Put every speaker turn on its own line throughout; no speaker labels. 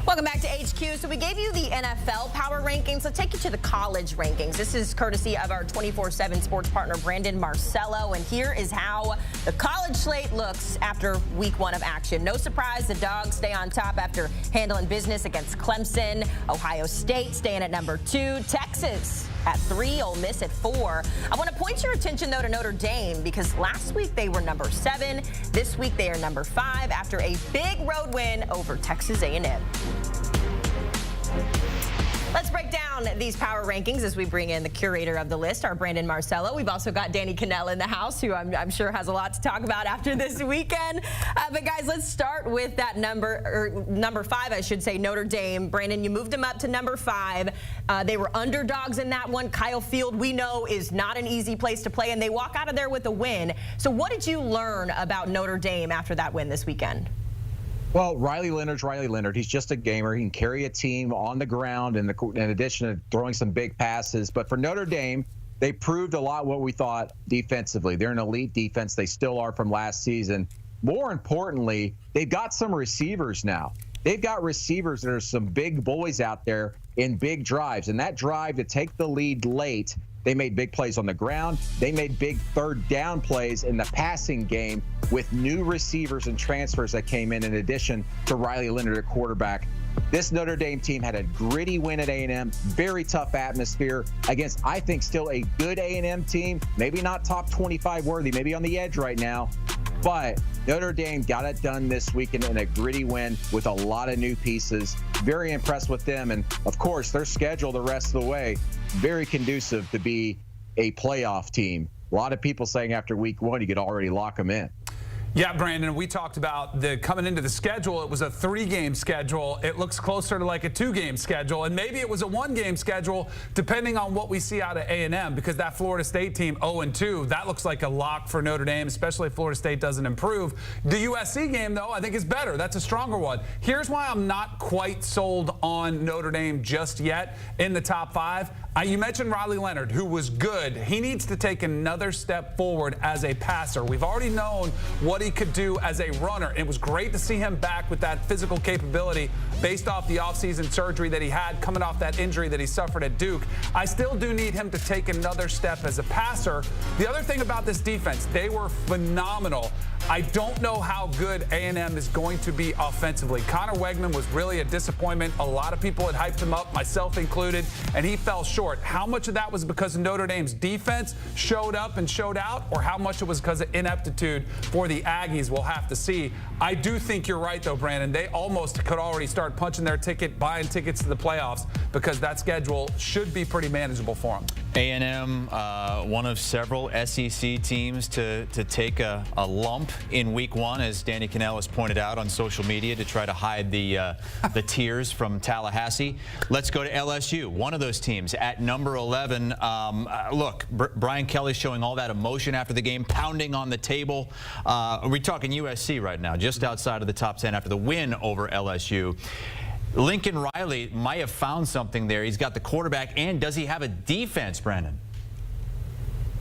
Welcome back to HQ. So we gave you the NFL power rankings. Let's take you to the college rankings. This is courtesy of our 24/7 sports partner, Brandon Marcello. And here is how the college slate looks after week 1 of action. No surprise, the Dogs stay on top after handling business against Clemson. Ohio State staying at number 2. Texas at 3, Ole Miss at 4. I want to point your attention, though, to Notre Dame because last week they were number 7. This week they are number 5 after a big road win over Texas A&M. Let's break down these power rankings as we bring in the curator of the list, our Brandon Marcello. We've also got Danny Kanell in the house, who I'm sure has a lot to talk about after this weekend. But guys, let's start with that number 5, I should say, Notre Dame. Brandon, you moved them up to number 5. They were underdogs in that one. Kyle Field, we know, is not an easy place to play, and they walk out of there with a win. So what did you learn about Notre Dame after that win this weekend?
Well, Riley Leonard's Riley Leonard. He's just a gamer. He can carry a team on the ground in addition to throwing some big passes. But for Notre Dame, they proved a lot what we thought defensively. They're an elite defense. They still are from last season. More importantly, they've got some receivers now. They've got receivers that are some big boys out there in big drives. And that drive to take the lead late, they made big plays on the ground. They made big third down plays in the passing game with new receivers and transfers that came in addition to Riley Leonard at quarterback. This Notre Dame team had a gritty win at A&M, very tough atmosphere against, I think, still a good A&M team. Maybe not top 25 worthy, maybe on the edge right now. But Notre Dame got it done this weekend in a gritty win with a lot of new pieces. Very impressed with them. And, of course, their schedule the rest of the way, very conducive to be a playoff team. A lot of people saying after week 1 you could already lock them in.
Yeah, Brandon, we talked about coming into the schedule. It was a 3-game schedule. It looks closer to like a 2-game schedule, and maybe it was a 1-game schedule depending on what we see out of A&M, because that Florida State team 0-2, that looks like a lock for Notre Dame, especially if Florida State doesn't improve. The USC game, though, I think is better. That's a stronger one. Here's why I'm not quite sold on Notre Dame just yet in the top 5. You mentioned Riley Leonard, who was good. He needs to take another step forward as a passer. We've already known what he could do as a runner. It was great to see him back with that physical capability based off the offseason surgery that he had, coming off that injury that he suffered at Duke. I still do need him to take another step as a passer. The other thing about this defense, they were phenomenal. I don't know how good A&M is going to be offensively. Connor Wegman was really a disappointment. A lot of people had hyped him up, myself included, and he fell short. How much of that was because Notre Dame's defense showed up and showed out, or how much it was because of ineptitude for the Aggies? We'll have to see. I do think you're right, though, Brandon. They almost could already start punching their ticket, buying tickets to the playoffs, because that schedule should be pretty manageable for them.
A&M, one of several SEC teams to take a lump in week 1, as Danny Kanell has pointed out on social media, to try to hide the tears from Tallahassee. Let's go to LSU, one of those teams at number 11. Look, Brian Kelly's showing all that emotion after the game, pounding on the table. We're talking USC right now, just outside of the top 10 after the win over LSU. Lincoln Riley might have found something there. He's got the quarterback, and does he have a defense, Brandon?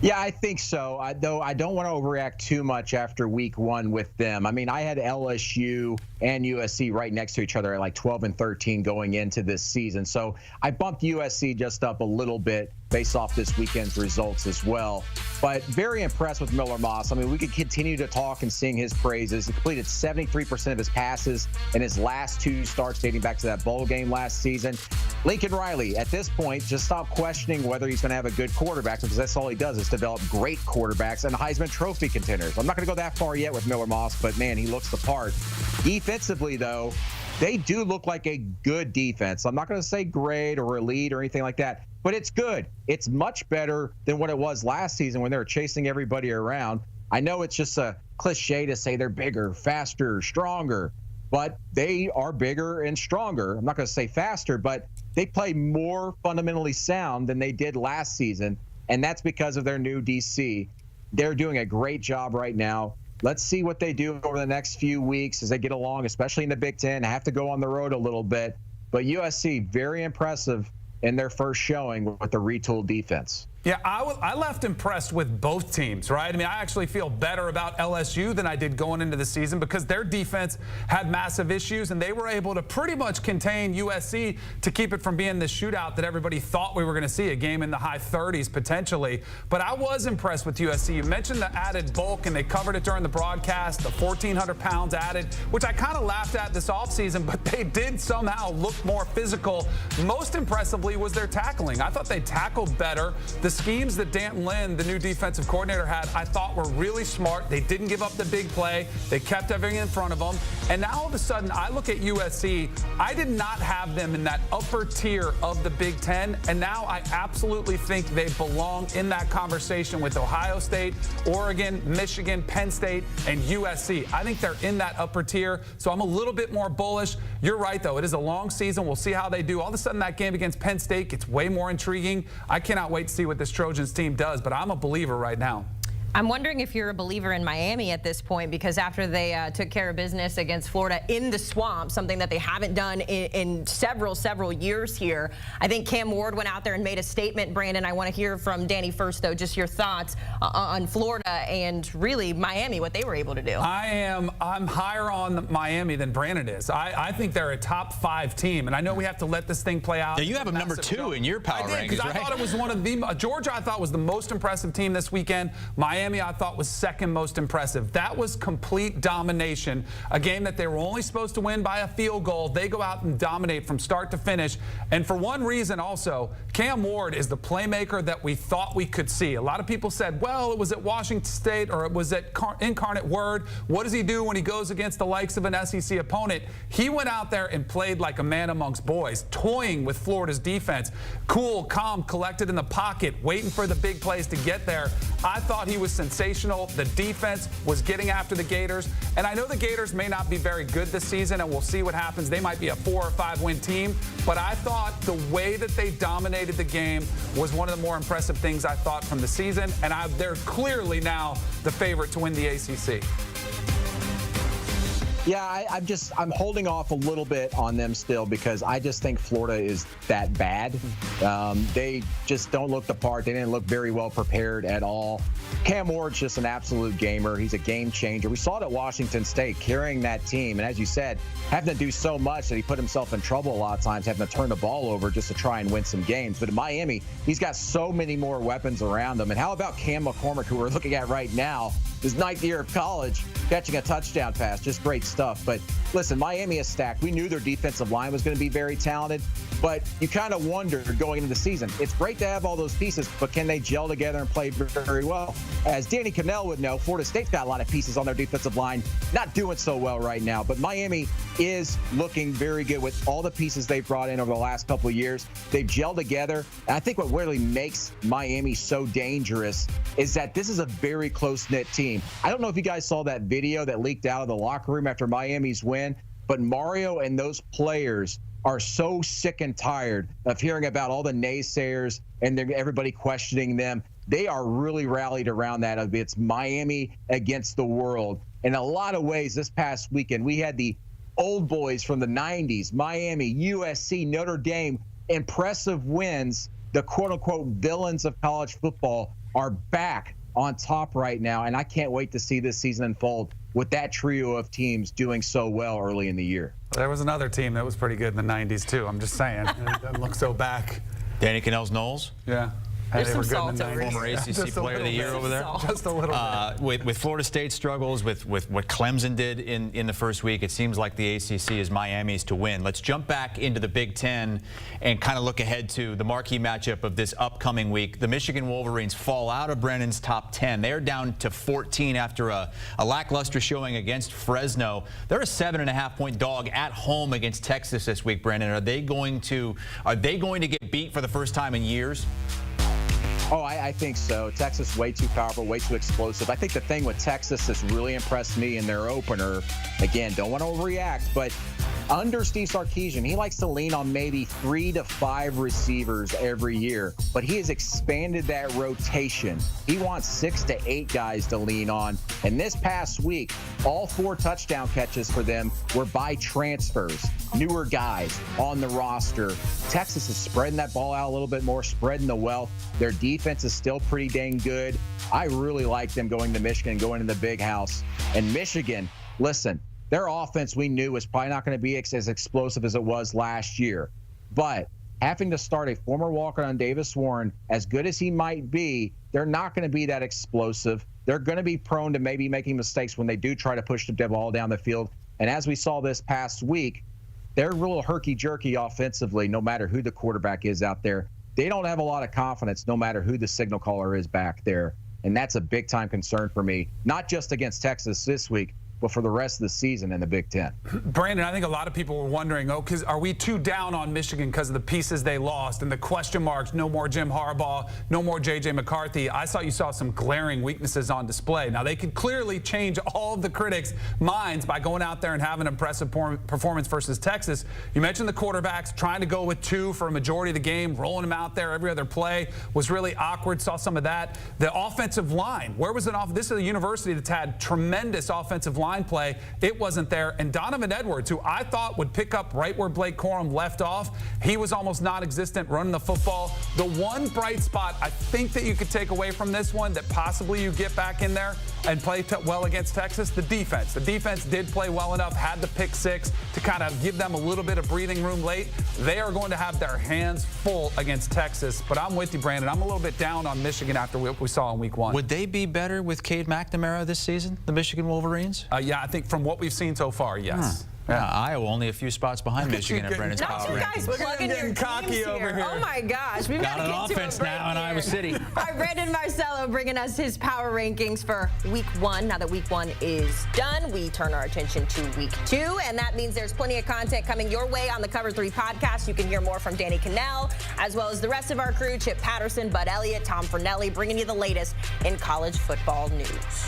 Yeah, I think so, though I don't want to overreact too much after week 1 with them. I mean, I had LSU and USC right next to each other at like 12 and 13 going into this season. So I bumped USC just up a little bit based off this weekend's results as well. But very impressed with Miller Moss. I mean, we could continue to talk and sing his praises. He completed 73% of his passes in his last 2 starts dating back to that bowl game last season. Lincoln Riley, at this point, just stop questioning whether he's going to have a good quarterback, because that's all he does is develop great quarterbacks and Heisman Trophy contenders. I'm not going to go that far yet with Miller Moss, but, man, he looks the part. Defensively, though, they do look like a good defense. I'm not going to say great or elite or anything like that, but it's good. It's much better than what it was last season when they were chasing everybody around. I know it's just a cliche to say they're bigger, faster, stronger, but they are bigger and stronger. I'm not going to say faster, but they play more fundamentally sound than they did last season, and that's because of their new DC. They're doing a great job right now. Let's see what they do over the next few weeks as they get along, especially in the Big Ten. Have to go on the road a little bit. But USC, very impressive in their first showing with the retooled defense.
Yeah, I left impressed with both teams, right? I mean, I actually feel better about LSU than I did going into the season because their defense had massive issues, and they were able to pretty much contain USC to keep it from being the shootout that everybody thought we were going to see, a game in the high 30s potentially. But I was impressed with USC. You mentioned the added bulk, and they covered it during the broadcast, the 1,400 pounds added, which I kind of laughed at this offseason, but they did somehow look more physical. Most impressively was their tackling. I thought they tackled better. The schemes that Danton Lynn, the new defensive coordinator, had, I thought were really smart. They didn't give up the big play. They kept everything in front of them. And now all of a sudden, I look at USC. I did not have them in that upper tier of the Big Ten. And now I absolutely think they belong in that conversation with Ohio State, Oregon, Michigan, Penn State, and USC. I think they're in that upper tier. So I'm a little bit more bullish. You're right, though. It is a long season. We'll see how they do. All of a sudden, that game against Penn State gets way more intriguing. I cannot wait to see what this Trojans team does, but I'm a believer right now.
I'm wondering if you're a believer in Miami at this point, because after they took care of business against Florida in the swamp, something that they haven't done in several years here. I think Cam Ward went out there and made a statement. Brandon, I want to hear from Danny first, though, just your thoughts on Florida and really Miami, what they were able to do.
I'm higher on Miami than Brandon is. I think they're a top 5 team, and I know we have to let this thing play out.
Yeah, you have them number 2 in your power rankings, right?
I thought it was one of the Georgia. I thought was the most impressive team this weekend. Miami, I thought, was second most impressive. That was complete domination. A game that they were only supposed to win by a field goal. They go out and dominate from start to finish. And for one reason also, Cam Ward is the playmaker that we thought we could see. A lot of people said, well, it was at Washington State or it was at Incarnate Word. What does he do when he goes against the likes of an SEC opponent? He went out there and played like a man amongst boys, toying with Florida's defense. Cool, calm, collected in the pocket, waiting for the big plays to get there. I thought he was sensational. The defense was getting after the Gators. And I know the Gators may not be very good this season, and we'll see what happens. They might be a 4 or 5 win team. But I thought the way that they dominated the game was one of the more impressive things I thought from the season. And they're clearly now the favorite to win the ACC.
Yeah, I'm holding off a little bit on them still because I just think Florida is that bad. They just don't look the part. They didn't look very well prepared at all. Cam Ward's just an absolute gamer. He's a game changer. We saw it at Washington State, carrying that team. And as you said, having to do so much that he put himself in trouble a lot of times, having to turn the ball over just to try and win some games. But in Miami, he's got so many more weapons around him. And how about Cam McCormick, who we're looking at right now, his 9th year of college, catching a touchdown pass, just great stuff. But listen, Miami is stacked. We knew their defensive line was going to be very talented, but you kind of wondered going into the season. It's great to have all those pieces, but can they gel together and play very well? As Danny Kanell would know, Florida State's got a lot of pieces on their defensive line, not doing so well right now. But Miami is looking very good with all the pieces they've brought in over the last couple of years. They've gelled together. And I think what really makes Miami so dangerous is that this is a very close-knit team. I don't know if you guys saw that video that leaked out of the locker room after Miami's win, but Mario and those players are so sick and tired of hearing about all the naysayers and everybody questioning them. They are really rallied around that. It's Miami against the world. In a lot of ways, this past weekend, we had the old boys from the 90s, Miami, USC, Notre Dame, impressive wins. The quote-unquote villains of college football are back on top right now, and I can't wait to see this season unfold with that trio of teams doing so well early in the year.
There was another team that was pretty good in the 90s, too. I'm just saying. It doesn't look so back.
Danny Kanell's Knowles?
Yeah.
There's some salt over
Former ACC Player of the Year over there.
Just a little bit.
With Florida State struggles, with what Clemson did in the first week, it seems like the ACC is Miami's to win. Let's jump back into the Big Ten and kind of look ahead to the marquee matchup of this upcoming week. The Michigan Wolverines fall out of Brennan's top 10. They're down to 14 after a lackluster showing against Fresno. They're a 7.5-point dog at home against Texas this week, Brandon. Are they going to get beat for the first time in years?
Oh, I think so. Texas way too powerful, way too explosive. I think the thing with Texas that's really impressed me in their opener, again, don't want to overreact, but under Steve Sarkisian, he likes to lean on maybe 3 to 5 receivers every year, but he has expanded that rotation. He wants 6 to 8 guys to lean on. And this past week, all 4 touchdown catches for them were by transfers, newer guys on the roster. Texas is spreading that ball out a little bit more, spreading the wealth. Their defense is still pretty dang good. I really like them going to Michigan, going to the big house. And Michigan, listen, their offense we knew was probably not going to be as explosive as it was last year. But having to start a former walk-on Davis Warren, as good as he might be, they're not going to be that explosive. They're going to be prone to maybe making mistakes when they do try to push the ball down the field. And as we saw this past week, they're a little herky-jerky offensively, no matter who the quarterback is out there. They don't have a lot of confidence, no matter who the signal caller is back there. And that's a big-time concern for me, not just against Texas this week, but for the rest of the season in the Big Ten.
Brandon, I think a lot of people were wondering, because are we too down on Michigan because of the pieces they lost and the question marks, no more Jim Harbaugh, no more J.J. McCarthy. I thought you saw some glaring weaknesses on display. Now, they could clearly change all of the critics' minds by going out there and having an impressive performance versus Texas. You mentioned the quarterbacks trying to go with 2 for a majority of the game, rolling them out there every other play was really awkward. Saw some of that. The offensive line, where was it off? This is a university that's had tremendous offensive line play. It wasn't there. And Donovan Edwards, who I thought would pick up right where Blake Corum left off, he was almost non-existent running the football. The one bright spot I think that you could take away from this one that possibly you get back in there and play well against Texas, the defense. The defense did play well enough, had the pick 6 to kind of give them a little bit of breathing room late. They are going to have their hands full against Texas. But I'm with you, Brandon. I'm a little bit down on Michigan after what we saw in week 1.
Would they be better with Cade McNamara this season, the Michigan Wolverines?
Yeah, I think from what we've seen so far, yes.
Yeah, Iowa only a few spots behind Michigan in Brennan's power
Not you guys
rankings.
plugging your
cocky
teams
over here.
Oh my gosh, we've got
Got
to
an
get to
offense
a break
now in
here.
Iowa City.
All right, Brandon Marcello bringing us his power rankings for week 1. Now that week 1 is done, we turn our attention to week 2, and that means there's plenty of content coming your way on the Cover 3 podcast. You can hear more from Danny Kanell, as well as the rest of our crew, Chip Patterson, Bud Elliott, Tom Fornelli, bringing you the latest in college football news.